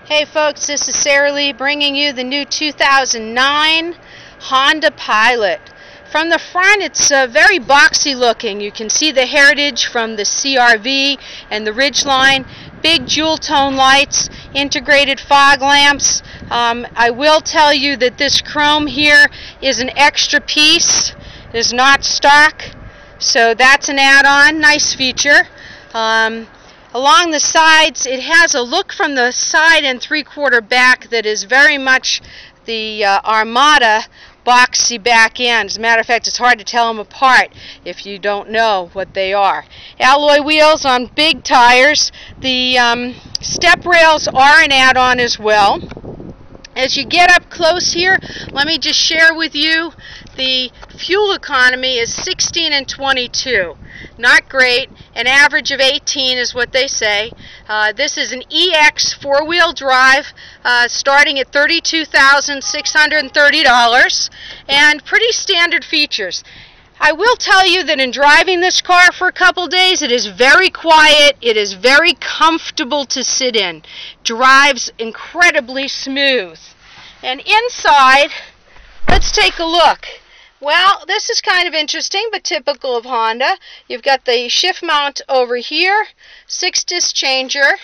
Hey folks, this is Sarah Lee bringing you the new 2009 Honda Pilot. From the front, it's very boxy looking. You can see the heritage from the CR-V and the Ridgeline. Big jewel tone lights, integrated fog lamps. I will tell you that this chrome here is an extra piece. It is not stock, so that's an add-on. Nice feature. Along the sides, it has a look from the side and three-quarter back that is very much the Armada boxy back end. As a matter of fact, it's hard to tell them apart if you don't know what they are. Alloy wheels on big tires. The step rails are an add-on as well. As you get up close here, let me just share with you the fuel economy is 16 and 22. Not great. An average of 18 is what they say. This is an EX four-wheel drive starting at $32,630 and pretty standard features. I will tell you that in driving this car for a couple days, it is very quiet. It is very comfortable to sit in. Drives incredibly smooth. And inside, let's take a look. Well, this is kind of interesting, but typical of Honda. You've got the shift mount over here, 6-disc changer,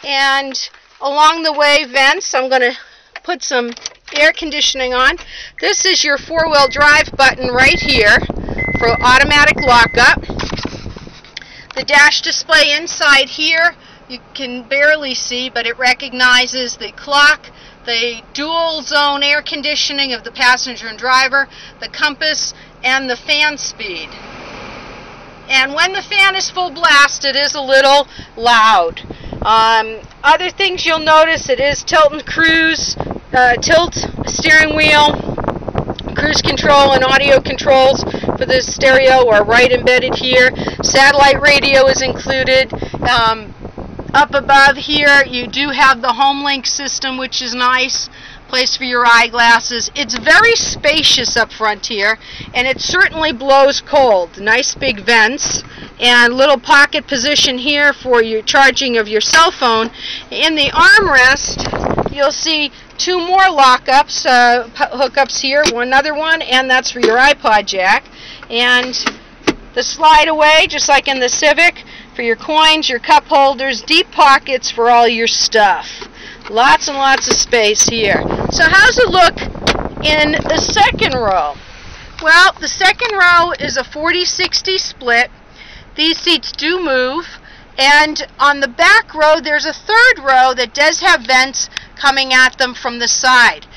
and along the way vents. I'm going to put some air conditioning on. This is your four-wheel drive button right here for automatic lockup. The dash display inside here, you can barely see, but it recognizes the clock, the dual zone air conditioning of the passenger and driver, the compass, and the fan speed. And when the fan is full blast, it is a little loud. Other things you'll notice, it is tilt and cruise, tilt steering wheel, cruise control and audio controls for the stereo are right embedded here. Satellite radio is included. Up above here, you do have the HomeLink system, which is nice. Place for your eyeglasses. It's very spacious up front here, and it certainly blows cold. Nice big vents, and little pocket position here for your charging of your cell phone. In the armrest, you'll see two more lockups, hookups here, another one, and that's for your iPod jack. And the slide away, just like in the Civic, for your coins, your cup holders, deep pockets for all your stuff. Lots and lots of space here. So how's it look in the second row? Well, the second row is a 40-60 split. These seats do move. And on the back row, there's a third row that does have vents coming at them from the side.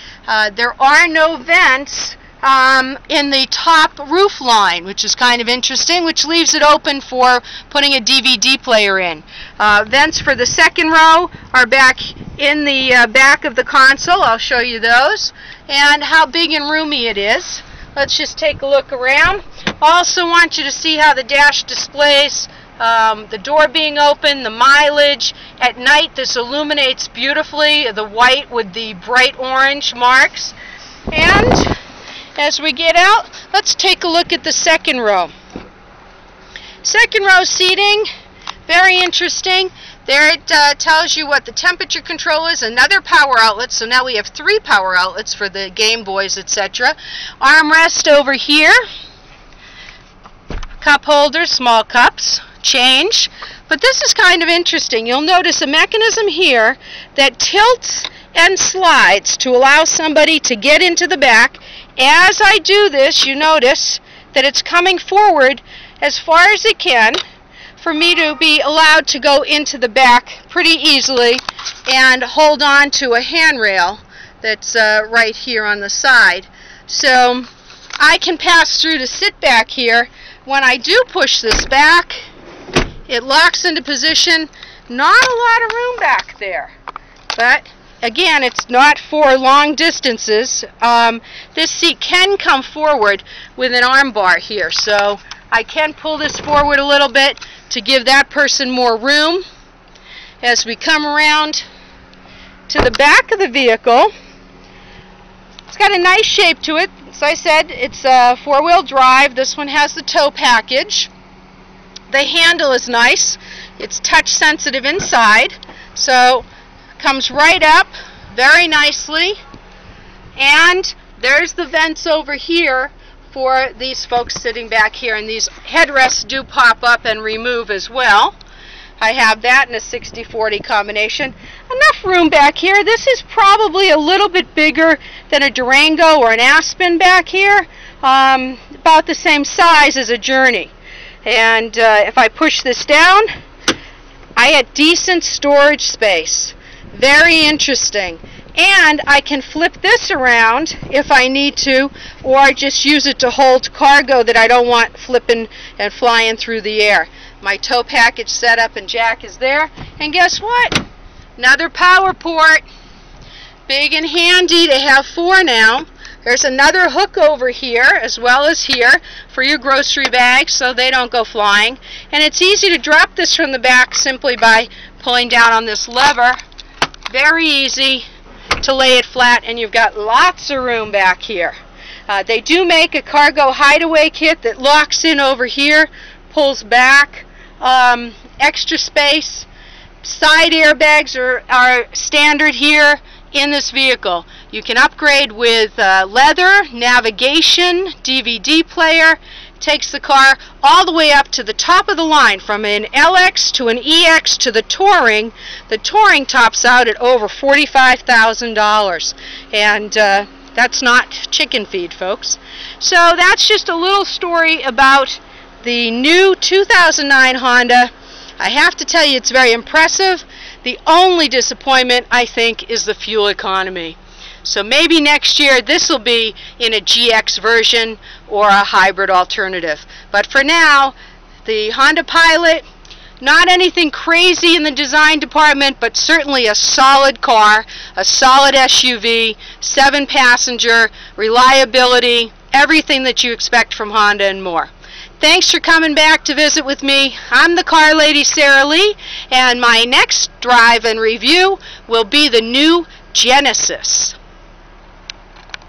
There are no vents in the top roof line, which is kind of interesting, which leaves it open for putting a DVD player in. Vents for the second row are back in the back of the console. I'll show you those and how big and roomy it is. Let's just take a look around. Also want you to see how the dash displays the door being open, the mileage. At night this illuminates beautifully, the white with the bright orange marks. And as we get out, let's take a look at the second row. Second row seating, very interesting. There it tells you what the temperature control is, another power outlet, so now we have 3 power outlets for the Game Boys, etc. Armrest over here, cup holders, small cups, change. But this is kind of interesting. You'll notice a mechanism here that tilts and slides to allow somebody to get into the back. As I do this, you notice that it's coming forward as far as it can for me to be allowed to go into the back pretty easily and hold on to a handrail that's right here on the side. So I can pass through to sit back here. When I do push this back, it locks into position. Not a lot of room back there, but again, it's not for long distances. This seat can come forward with an arm bar here, so I can pull this forward a little bit to give that person more room. As we come around to the back of the vehicle, it's got a nice shape to it. As I said, it's a four-wheel drive. This one has the tow package. The handle is nice. It's touch sensitive inside, so Comes right up very nicely, and there's the vents over here for these folks sitting back here, and these headrests do pop up and remove as well. I have that in a 60-40 combination. Enough room back here. This is probably a little bit bigger than a Durango or an Aspen back here, about the same size as a Journey. And if I push this down, I had decent storage space. Very interesting. And I can flip this around if I need to, or just use it to hold cargo that I don't want flipping and flying through the air. My tow package setup and jack is there. And guess what? Another power port. Big and handy to have 4 now. There's another hook over here as well as here for your grocery bags so they don't go flying. And it's easy to drop this from the back simply by pulling down on this lever. Very easy to lay it flat, and you've got lots of room back here. They do make a cargo hideaway kit that locks in over here, pulls back, extra space. Side airbags are standard here in this vehicle. You can upgrade with leather, navigation, DVD player. Takes the car all the way up to the top of the line, from an LX to an EX to the Touring. The Touring tops out at over $45,000, and that's not chicken feed, folks. So that's just a little story about the new 2009 Honda. I have to tell you, it's very impressive. The only disappointment, I think, is the fuel economy. So maybe next year this will be in a GX version or a hybrid alternative. But for now, the Honda Pilot, not anything crazy in the design department, but certainly a solid car, a solid SUV, 7-passenger, reliability, everything that you expect from Honda and more. Thanks for coming back to visit with me. I'm the Car Lady Sarah Lee, and my next drive and review will be the new Genesis.